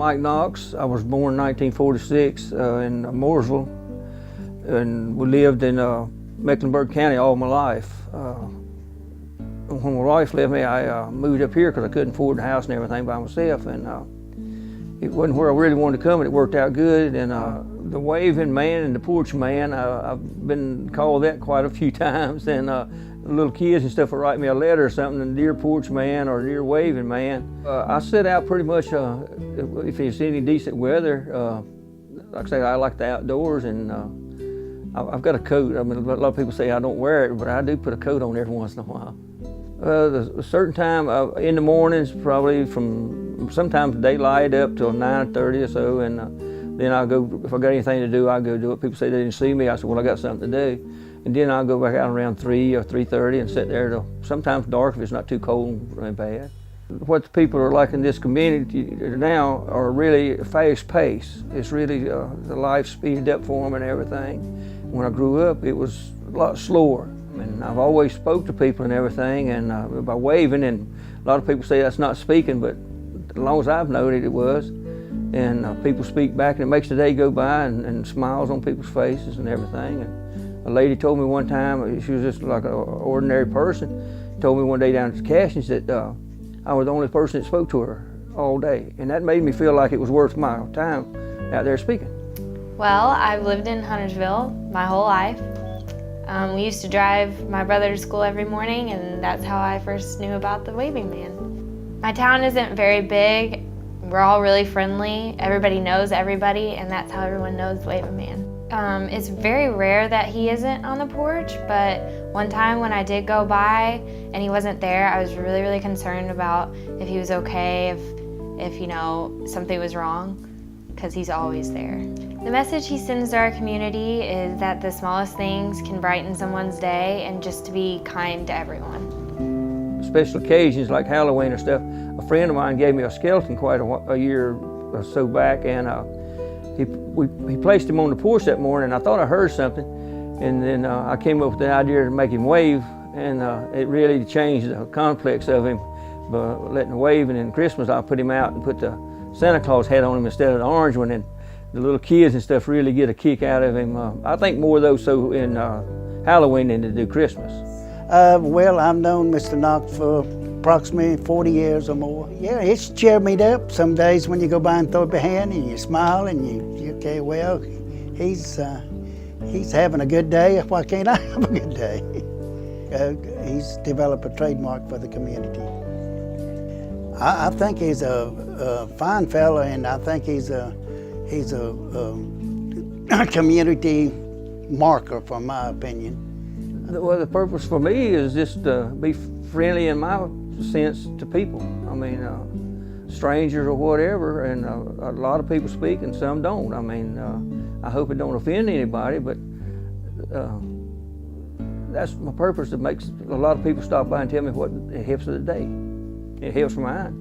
Mike Knox. I was born in 1946 in Mooresville, and we lived in Mecklenburg County all my life. When my wife left me, I moved up here because I couldn't afford the house and everything by myself, and it wasn't where I really wanted to come, and it worked out good. And the waving man and the porch man, I've been called that quite a few times, and little kids and stuff would write me a letter or something, and dear porch man or dear waving man. I set out pretty much if there's any decent weather. Like I say, I like the outdoors, and I've got a coat. I mean, a lot of people say I don't wear it, but I do put a coat on every once in a while. A certain time in the mornings, probably from sometimes daylight up till 9:30 or so, and then I'll go, if I got anything to do, I'll go do it. People say they didn't see me. I said, well, I got something to do. And then I'll go back out around 3 or 3:30 and sit there till sometimes dark if it's not too cold and bad. What the people are like in this community now are really fast paced. It's really the life speeded up for them and everything. When I grew up, it was a lot slower. And I've always spoke to people and everything, and by waving, and a lot of people say that's not speaking, but as long as I've known it, it was. And people speak back, and it makes the day go by, and smiles on people's faces and everything. And a lady told me one time, she was just like an ordinary person, told me one day down at the Cashions that I was the only person that spoke to her all day. And that made me feel like it was worth my time out there speaking. Well, I've lived in Huntersville my whole life. We used to drive my brother to school every morning, and that's how I first knew about the waving man. My town isn't very big. We're all really friendly. Everybody knows everybody, and that's how everyone knows the waving man. It's very rare that he isn't on the porch, but one time when I did go by and he wasn't there, I was really, really concerned about if he was okay, if you know, something was wrong, because he's always there. The message he sends to our community is that the smallest things can brighten someone's day, and just to be kind to everyone. Special occasions like Halloween or stuff, a friend of mine gave me a skeleton quite a year or so back, and he placed him on the porch that morning, and I thought I heard something, and then I came up with the idea to make him wave, and it really changed the complex of him by letting him wave. And then Christmas I put him out and put the Santa Claus hat on him instead of the orange one, and the little kids and stuff really get a kick out of him. I think more though so in Halloween than to do Christmas. Well, I've known Mr. Knox for approximately 40 years or more. Yeah, it's cheered me up. Some days when you go by and throw up a hand and you smile and you okay, well, he's having a good day. Why can't I have a good day? He's developed a trademark for the community. I think he's a fine fella, and I think he's a community marker, from my opinion. Well, the purpose for me is just to be friendly in my sense to people. I mean, strangers or whatever, and a lot of people speak and some don't. I mean, I hope it don't offend anybody, but that's my purpose. It makes a lot of people stop by and tell me what it helps of the day. It helps mine.